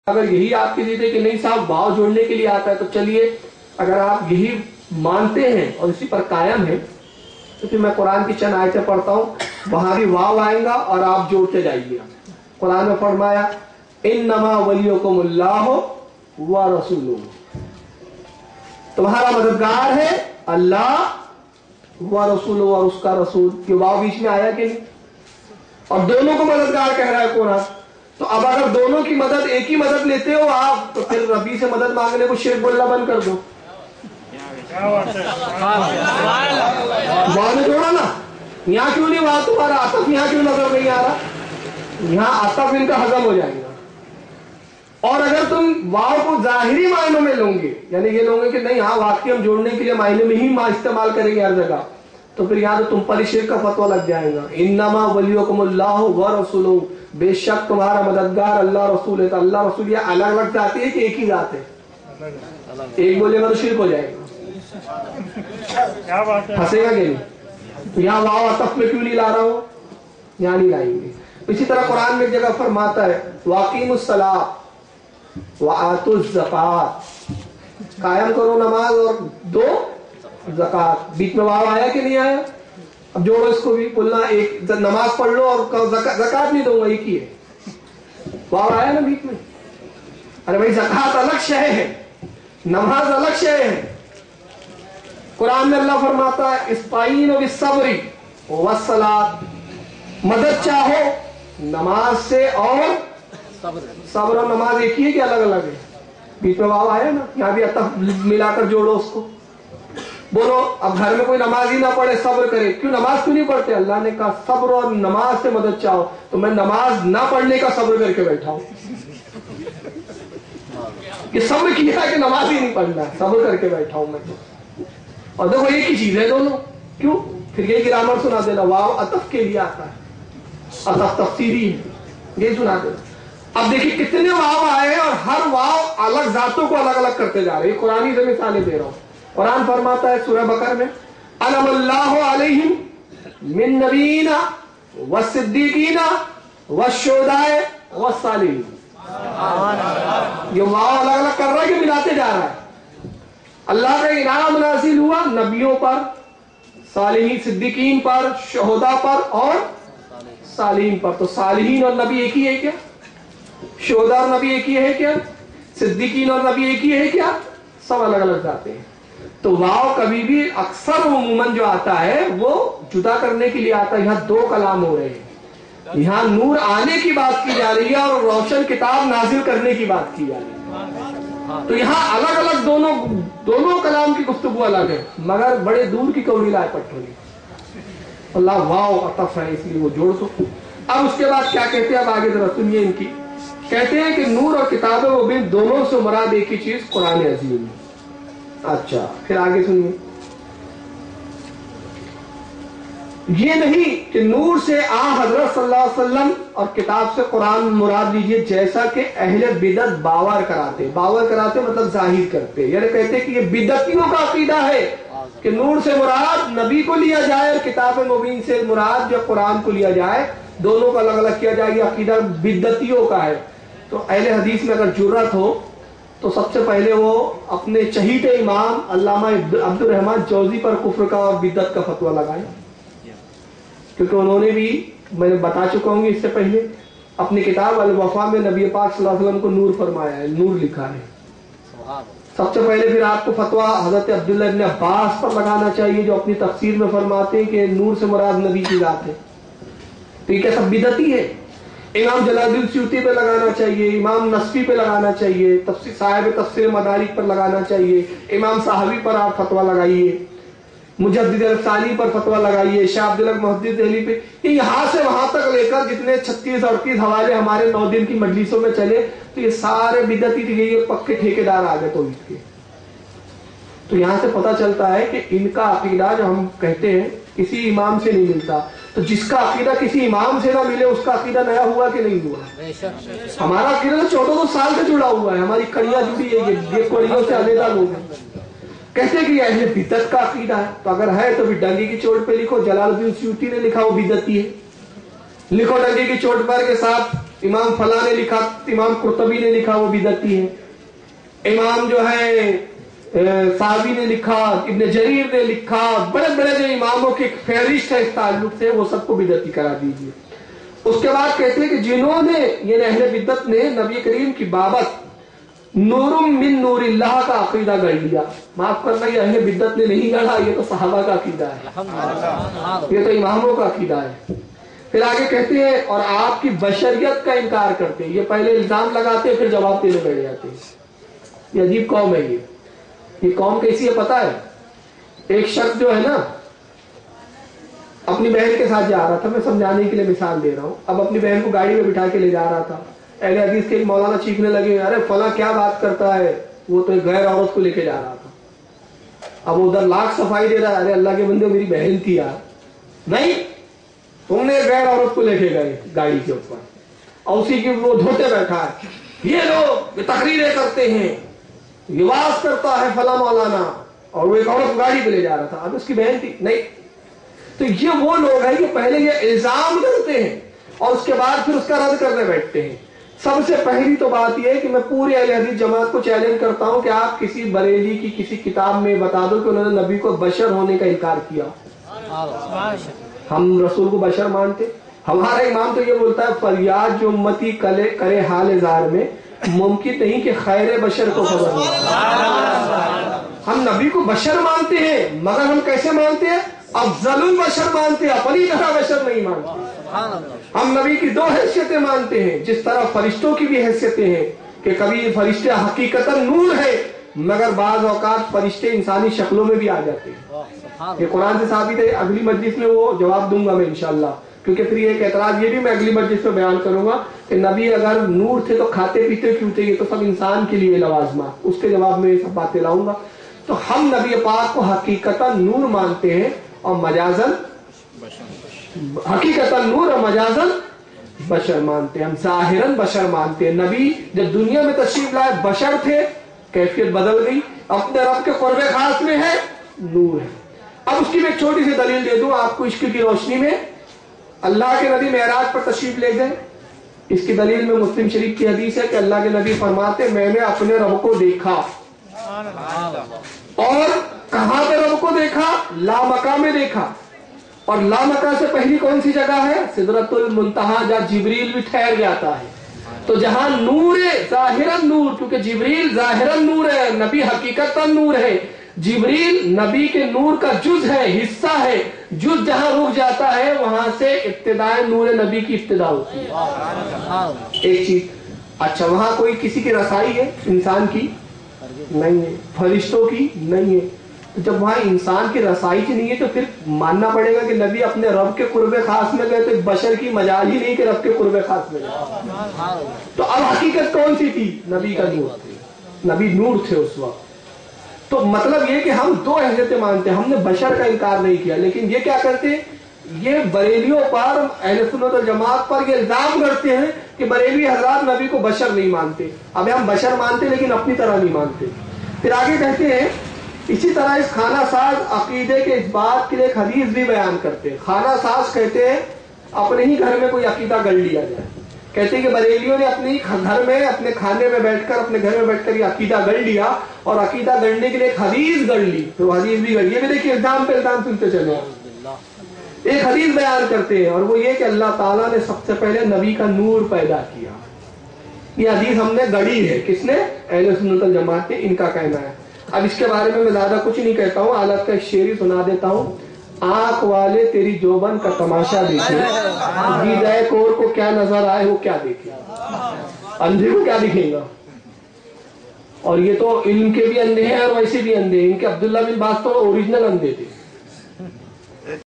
اگر یہی آپ کے لیے تھے کہ نہیں صاحب واو جوڑنے کے لیے آتا ہے، تو چلیے اگر آپ یہی مانتے ہیں اور اسی پر قائم ہیں تو پھر میں قرآن کی چند آیتیں پڑھتا ہوں، وہاں بھی واو آئیں گا اور آپ جوڑتے جائیے. قرآن میں فرمایا انما ولیکم اللہ ورسولہ، تمہارا مددگار ہے اللہ ورسولہ، اور اس کا رسول. یہ واو بیچ میں آیا کہ نہیں؟ اور دونوں کو مددگار کہہ رہا ہے قرآن. تو اب اگر دونوں کی مدد ایک ہی مدد لیتے ہو آپ، تو پھر ربی سے مدد مانگنے کو شرک بولنا بند کر دو. واو نے جوڑا نا، یہاں کیوں نہیں واو تمہارا عطف یہاں کیوں نظر نہیں آ رہا؟ یہاں عطف ان کا ہضم ہو جائے گا. اور اگر تم واو کو ظاہری معنوں میں لوں گے، یعنی یہ لوگے کہ نہیں ہاں واقعی ہم جوڑنے کے لیے معنی میں ہی استعمال کریں گے ہر جگہ، تو پھر یہاں تو تم پر شرک کا فتویٰ لگ جائے گا. انما ولیکم اللہ ورسولہ، بے شک تمہارا مددگار اللہ رسول ہے. تو اللہ رسول یہ الگ الگ ذات ہے کہ ایک ہی ذات ہے؟ ایک بولے گا تو شرک ہو جائے گا. ہنسے گا کہ نہیں؟ یہاں واو عطف میں کیوں نہیں لا رہا ہوں؟ یہاں نہیں لائیں گے. اسی طرح قرآن میں ایک جگہ فرماتا ہے واقیموا الصلاۃ وآتوا الزکوٰۃ، قائم کرو نماز اور دو زکات. بیچ میں واو آیا کہ نہیں آیا؟ اب جوڑو اس کو بھی، بولنا ایک نماز پڑھ لو اور زکات نہیں دوں گا، ایک ہی ہے. واو آیا نا بیچ میں؟ ارے بھائی زکات الگ شے ہے، نماز الگ شے ہے. قرآن میں اللہ فرماتا ہے استعینوا بالصبر والصلاۃ، مدد چاہو نماز سے اور صبر. اور نماز ایک ہی ہے کہ الگ الگ ہے؟ بیچ میں واو آیا نا، یہاں بھی عطف ملا کر جوڑو اس کو. بولو اب گھر میں کوئی نماز ہی نہ پڑھے صبر کرے، کیوں نماز کیوں نہیں پڑھتے؟ اللہ نے کہا صبر اور نماز سے مدد چاہو، تو میں نماز نہ پڑھنے کا صبر کر کے بیٹھا ہوں. یہ صبر کیا ہے کہ نماز ہی نہیں پڑھنا، صبر کر کے بیٹھا ہوں میں تو. اور دیکھو ایک ہی چیز ہے دونوں. کیوں؟ پھر یہ گرامر سنا دینا، واو عطف کے لیے آتا ہے، عطف تفسیری ہے، یہ سنا دینا. اب دیکھیے کتنے واو آئے ہیں اور ہر واو الگ ذاتوں کو الگ الگ کرتے جا رہے ہیں. قرآن سے مثالیں دے رہا ہوں. قرآن فرماتا ہے سورہ بقرہ میں انعم اللہ علیہم من نبیین والصدیقین والشہداء والصالحین. یہ واو الگ الگ کر رہا ہے کہ ملاتے جا رہا ہے؟ اللہ کا انعام نازل ہوا نبیوں پر، صالحین صدیقین پر، شہداء پر اور صالحین پر. تو صالحین اور نبی ایک ہی ہے کیا؟ شہداء اور نبی ایک ہی ہے کیا؟ صدیقین اور نبی ایک ہی ہے کیا؟ سب الگ الگ جاتے ہیں. تو واو کبھی بھی اکثر عموماً جو آتا ہے وہ جدا کرنے کے لیے آتا ہے. یہاں دو کلام ہو رہے ہیں، یہاں نور آنے کی بات کی جا رہی ہے اور روشن کتاب نازل کرنے کی بات کی جا رہی ہے. تو یہاں الگ الگ دونوں کلام کی گفتگو الگ ہے، مگر بڑے دور کی کوری لائے پٹھولی. اللہ واو عطف ہے اس لیے وہ جوڑ دو. اب اس کے بعد کیا کہتے ہیں؟ اب آگے ذرا سنیے ان کی. کہتے ہیں کہ نور اور کتاب مبین دونوں سے مراد ایک ہی چیز قرآن عظیم ہے. اچھا پھر آگے سنیے، یہ نہیں کہ نور سے حضرت صلی اللہ علیہ وسلم اور کتاب سے قرآن مراد لیجئے، جیسا کہ اہل بدعت باور کراتے مطلب ظاہر کرتے، یعنی کہتے کہ یہ بدعتیوں کا عقیدہ ہے کہ نور سے مراد نبی کو لیا جائے اور کتاب مبین سے مراد جو قرآن کو لیا جائے، دونوں کو الگ الگ کیا جائے. یہ عقیدہ بدعتیوں کا ہے. تو اہل حدیث میں اگر جرأت ہو تو سب سے پہلے وہ اپنے چہیتے امام علامہ عبد الرحمن جوزی پر کفر کا اور بدعت کا فتویٰ لگائے، کیونکہ انہوں نے بھی، میں نے بتا چکا ہوں اس سے پہلے، اپنی کتاب الوفا میں نبی پاک صلی اللہ علیہ وسلم کو نور فرمایا ہے، نور لکھا ہے. سب سے پہلے پھر آپ کو فتویٰ حضرت عبداللہ ابن عباس پر لگانا چاہیے، جو اپنی تفسیر میں فرماتے ہیں کہ نور سے مراد نبی کی ذات ہے. تو یہ کیا سب بدعتی ہے؟ امام جلال الدین سیوطی پہ لگانا چاہیے، امام نصفی پہ لگانا چاہیے، صاحب تفسیر مدارک پر لگانا چاہیے، امام صحابی پر آپ فتویٰ لگائیے، مجدد الثانی پر فتویٰ لگائیے، شاہ عبداللہ محدث دہلوی پہ. یہ یہاں سے وہاں تک لے کر جتنے 36-38 حوالے ہمارے 9 دن کی مجلسوں میں چلے، تو یہ سارے بدعتی تھے، یہ پکے ٹھیکیدار آ گئے توحید کے. تو یہاں سے پتہ چلتا ہے کہ ان کا عقیدہ جو ہم کہتے ہیں کسی امام سے نہیں ملتا. تو جس کا عقیدہ کسی امام سے نہ ملے اس کا عقیدہ نیا ہوا کہ نہیں ہوا؟ ہمارا عقیدہ تو 1400 سال سے جڑا ہوا ہے، ہماری کڑیاں جڑی ہے، یہ کڑیوں سے علیحدہ لوگ ہیں. کہتے کہ یہ اہل بدعت کا عقیدہ ہے. تو اگر ہے تو بھی ڈنگی کی چوٹ پہ لکھو جلال الدین سیوطی نے لکھا وہ بدعتی ہے، لکھو ڈنگی کی چوٹ پر کے ساتھ امام فلاں نے لکھا، امام قرطبی نے لکھا وہ بدعتی ہے، امام جو ہے صحابی نے لکھا، ابن جریر نے لکھا، بڑے بڑے جو اماموں کی فہرست ہے اس تعلق سے، وہ سب کو بدعتی کرا دیجیے۔ اس کے بعد کہتے ہیں کہ جنہوں نے یہ اہل بدعت نے نبی کریم کی بابت نور من نور اللہ کا عقیدہ گڑھ لیا، معاف کرنا یہ اہل بدعت نے نہیں گڑھا، یہ تو صحابہ کا عقیدہ ہے، یہ تو اماموں کا عقیدہ ہے۔ پھر آگے کہتے ہیں اور آپ کی بشریت کا انکار کرتے ہیں، یہ پہلے الزام لگاتے ہیں پھر جواب دینے بیٹھ جاتے ہیں۔ یہ عجیب قوم ہے، یہ قوم کیسی ہے پتا ہے؟ ایک شخص جو ہے نا اپنی بہن کے ساتھ جا رہا تھا، میں سمجھانے کے لیے مثال دے رہا ہوں، اب اپنی بہن کو گاڑی میں بٹھا کے لے جا رہا تھا، اہل حدیث کے ایک مولانا چیخنے لگے، ارے فلاں کیا بات کرتا ہے، وہ تو ایک غیر عورت کو لے کے جا رہا تھا۔ اب ادھر لاکھ صفائی دے رہا ہے، ارے اللہ کے بندے میری بہن تھی یار، نہیں تم نے غیر عورت کو لے کے گئے گاڑی کے اوپر، اور اسی کی وہ دھوتے بیٹھا ہے، یہ لوگ تقریریں کرتے ہیں، یہ واز کرتا ہے فلاں مولانا، اور وہ ایک عورت گاڑی پہ لے جا رہا تھا، اب اس کی بہن تھی، نہیں۔ تو یہ وہ لوگ ہیں کہ پہلے یہ الزام کرتے ہیں اور اس کے بعد پھر اس کا رد کرنے بیٹھتے ہیں۔ سب سے پہلی تو بات یہ ہے کہ میں پوری اہل حدیث جماعت کو چیلنج کرتا ہوں کہ آپ کسی بریلی کی کسی کتاب میں بتا دو کہ انہوں نے نبی کو بشر ہونے کا انکار کیا۔ ہم رسول کو بشر مانتے، ہمارا امام تو یہ بولتا ہے فریاد جو امتی کرے حال زار میں، ممکن نہیں کہ خیر بشر کو خبر ہو۔ ہم نبی کو بشر مانتے ہیں، مگر ہم کیسے مانتے ہیں؟ افضل البشر مانتے ہیں، اپنی طرح بشر نہیں مانتے۔ ہم نبی کی دو حیثیتیں مانتے ہیں، جس طرح فرشتوں کی بھی حیثیتیں ہیں کہ کبھی فرشتے حقیقتاً نور ہے، مگر بعض اوقات فرشتے انسانی شکلوں میں بھی آ جاتے ہیں۔ یہ قرآن سے ثابت ہے، اگلی مجلس میں وہ جواب دوں گا میں انشاءاللہ، کیونکہ پھر ایک اعتراض یہ بھی میں اگلی مجلس میں بیان کروں گا کہ نبی اگر نور تھے تو کھاتے پیتے کیوں تھے؟ یہ تو سب انسان کے لیے لوازمات، اس کے جواب میں یہ سب باتیں لاؤں گا۔ تو ہم نبی پاک کو حقیقتاً نور مانتے ہیں اور مجازن حقیقتاً نور اور مجازن بشر مانتے ہیں، ہم ظاہراً بشر مانتے ہیں۔ نبی جب دنیا میں تشریف لائے بشر تھے، کیفیت بدل گئی، اپنے رب کے قرب خاص میں ہے، نور ہے۔ اب اس کی میں ایک چھوٹی سی دلیل دے دوں آپ کو عشق کی روشنی میں۔ اللہ کے نبی معراج پر تشریف لے گئے، اس کی دلیل میں مسلم شریف کی حدیث ہے کہ اللہ کے نبی فرماتے میں نے اپنے رب کو دیکھا، اور کہاں پہ رب کو دیکھا؟ لامکہ میں دیکھا، اور لامکہ سے پہلی کون سی جگہ ہے؟ سدرۃ المنتہا، جہاں جبریل بھی ٹھہر جاتا ہے۔ تو جہاں نور ہے ظاہراً نور، کیونکہ جبریل ظاہراً نور ہے، نبی حقیقتاً نور ہے، جبریل نبی کے نور کا جز ہے، حصہ ہے، جز جہاں رک جاتا ہے وہاں سے ابتدائے نور نبی کی ابتدا ہوتی ہے۔ ایک چیز، اچھا وہاں کوئی کسی کی رسائی ہے انسان کی؟ نہیں ہے، فرشتوں کی نہیں ہے۔ جب وہاں انسان کی رسائی کی نہیں ہے تو پھر ماننا پڑے گا کہ نبی اپنے رب کے قرب خاص میں گئے، تو بشر کی مجال ہی نہیں کہ رب کے قرب خاص میں گئے۔ تو اب حقیقت کون سی تھی؟ نبی کا نور، نبی نور تھے اس وقت۔ تو مطلب یہ کہ ہم دو حیثیتیں مانتے ہیں، ہم نے بشر کا انکار نہیں کیا، لیکن یہ کیا کرتے ہیں؟ یہ بریلیوں پر، اہل سنت والجماعت پر یہ الزام کرتے ہیں کہ بریلوی حضرات نبی کو بشر نہیں مانتے۔ اب ہم بشر مانتے لیکن اپنی طرح نہیں مانتے۔ پھر آگے کہتے ہیں اسی طرح اس خانہ ساز عقیدے کے اس بات کے لیے ایک حدیث بھی بیان کرتے ہیں۔ خانہ ساز کہتے ہیں اپنے ہی گھر میں کوئی عقیدہ گڑھ لیا جائے، کہتے ہیں کہ بریلیوں نے اپنی گھر میں اپنے کھانے میں بیٹھ کر، اپنے گھر میں بیٹھ کر یہ عقیدہ گڑھ لیا، اور عقیدہ گڑھنے کے لیے ایک حدیث گڑھ لی، تو حدیث بھی گڑھ، یہ بھی دیکھیے الزام پہ الزام سنتے چلے۔ ایک حدیث بیان کرتے ہیں اور وہ یہ کہ اللہ تعالیٰ نے سب سے پہلے نبی کا نور پیدا کیا۔ یہ حدیث ہم نے گڑھی ہے، کس نے؟ اہل سنت والجماعت نے، ان کا کہنا ہے۔ اب اس کے بارے میں زیادہ کچھ نہیں کہتا ہوں، حالت کا ایک شعر ہی سنا دیتا ہوں۔ آنکھ والے تیری جوبن کا تماشا دیکھے، دیدہ کور کو کیا نظر آئے وہ کیا دیکھے، اندھے کو کیا دکھے گا؟ اور یہ تو علم کے بھی اندھے ہیں اور ویسے بھی اندھے ہیں، ان کے عبداللہ بن باز تو اوریجنل اندھے تھے۔